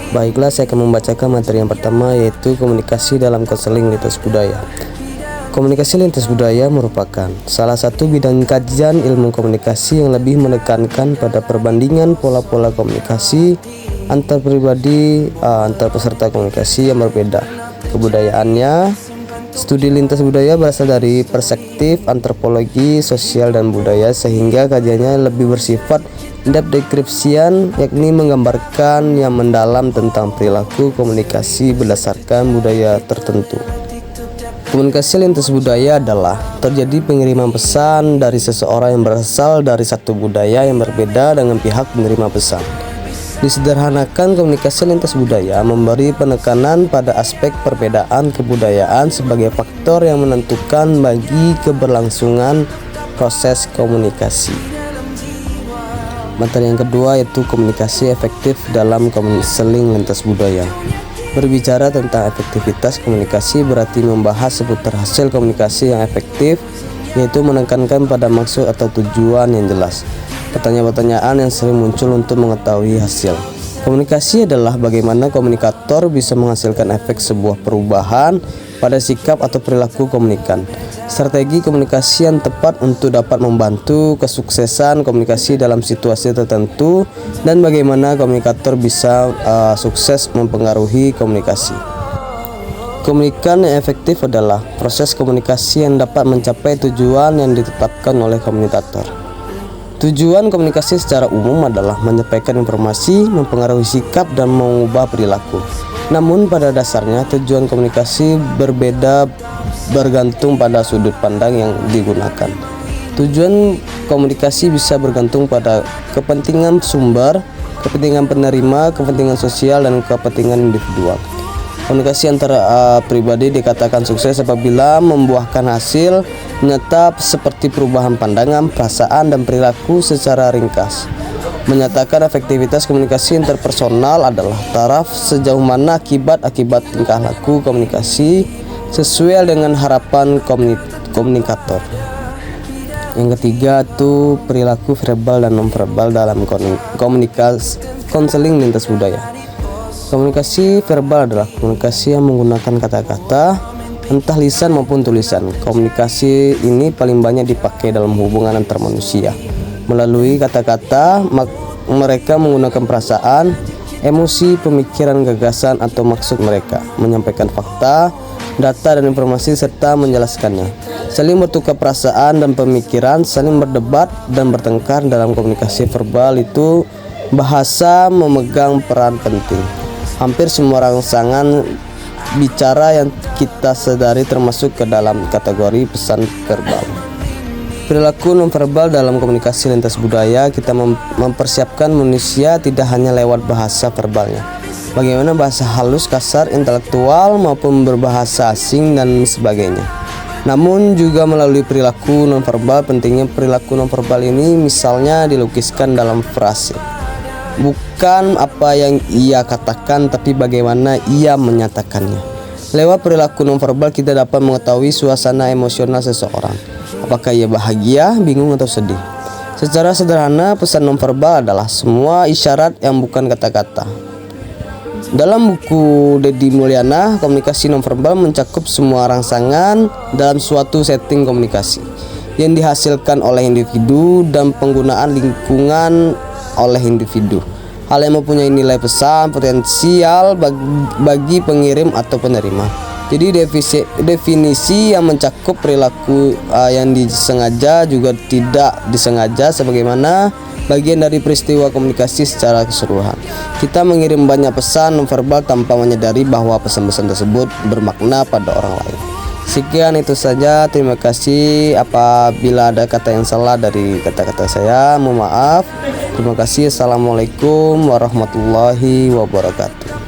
Baiklah, saya akan membacakan materi yang pertama, yaitu komunikasi dalam konseling lintas budaya. Komunikasi lintas budaya merupakan salah satu bidang kajian ilmu komunikasi yang lebih menekankan pada perbandingan pola-pola komunikasi antar pribadi, antar peserta komunikasi yang berbeda. Kebudayaannya, studi lintas budaya berasal dari perspektif antropologi, sosial, dan budaya, sehingga kajiannya lebih bersifat in-depth description, yakni menggambarkan yang mendalam tentang perilaku komunikasi berdasarkan budaya tertentu. Komunikasi lintas budaya adalah terjadi pengiriman pesan dari seseorang yang berasal dari satu budaya yang berbeda dengan pihak penerima pesan. Disederhanakan, komunikasi lintas budaya memberi penekanan pada aspek perbedaan kebudayaan sebagai faktor yang menentukan bagi keberlangsungan proses komunikasi. Materi yang kedua yaitu komunikasi efektif dalam konseling lintas budaya. Berbicara tentang efektivitas komunikasi berarti membahas seputar hasil komunikasi yang efektif, yaitu menekankan pada maksud atau tujuan yang jelas. Pertanyaan-pertanyaan yang sering muncul untuk mengetahui hasil komunikasi adalah bagaimana komunikator bisa menghasilkan efek sebuah perubahan pada sikap atau perilaku komunikan. Strategi komunikasi yang tepat untuk dapat membantu kesuksesan komunikasi dalam situasi tertentu, dan bagaimana komunikator bisa sukses mempengaruhi komunikasi. Komunikan yang efektif adalah proses komunikasi yang dapat mencapai tujuan yang ditetapkan oleh komunikator. Tujuan komunikasi secara umum adalah menyampaikan informasi, mempengaruhi sikap, dan mengubah perilaku. Namun pada dasarnya tujuan komunikasi berbeda bergantung pada sudut pandang yang digunakan. Tujuan komunikasi bisa bergantung pada kepentingan sumber, kepentingan penerima, kepentingan sosial, dan kepentingan individual. Komunikasi antara pribadi dikatakan sukses apabila membuahkan hasil nyata seperti perubahan pandangan, perasaan, dan perilaku secara ringkas. Menyatakan efektivitas komunikasi interpersonal adalah taraf sejauh mana akibat-akibat tingkah laku komunikasi sesuai dengan harapan komunikator. Yang ketiga itu perilaku verbal dan nonverbal dalam komunikasi konseling lintas budaya. Komunikasi verbal adalah komunikasi yang menggunakan kata-kata, entah lisan maupun tulisan. Komunikasi ini paling banyak dipakai dalam hubungan antar manusia. Melalui kata-kata, mereka menggunakan perasaan, emosi, pemikiran, gagasan, atau maksud mereka, menyampaikan fakta, data, dan informasi, serta menjelaskannya. Saling bertukar perasaan dan pemikiran, saling berdebat dan bertengkar dalam komunikasi verbal itu bahasa memegang peran penting. Hampir semua rangsangan bicara yang kita sadari termasuk ke dalam kategori pesan verbal. Perilaku nonverbal dalam komunikasi lintas budaya, kita mempersiapkan manusia tidak hanya lewat bahasa verbalnya, bagaimana bahasa halus, kasar, intelektual, maupun berbahasa asing dan sebagainya. Namun juga melalui perilaku nonverbal. Pentingnya perilaku nonverbal ini misalnya dilukiskan dalam frase. Bukan apa yang ia katakan, tapi bagaimana ia menyatakannya. Lewat perilaku nonverbal kita dapat mengetahui suasana emosional seseorang. Apakah ia bahagia, bingung, atau sedih. Secara sederhana, pesan nonverbal adalah semua isyarat yang bukan kata-kata. Dalam buku Deddy Mulyana, komunikasi nonverbal mencakup semua rangsangan dalam suatu setting komunikasi yang dihasilkan oleh individu dan penggunaan lingkungan oleh individu. Hal yang mempunyai nilai pesan potensial bagi pengirim atau penerima. Jadi definisi yang mencakup perilaku yang disengaja juga tidak disengaja sebagaimana bagian dari peristiwa komunikasi secara keseluruhan. Kita mengirim banyak pesan nonverbal tanpa menyadari bahwa pesan-pesan tersebut bermakna pada orang lain. Sekian itu saja, terima kasih. Apabila ada kata yang salah dari kata-kata saya, mohon maaf. Terima kasih. Assalamualaikum warahmatullahi wabarakatuh.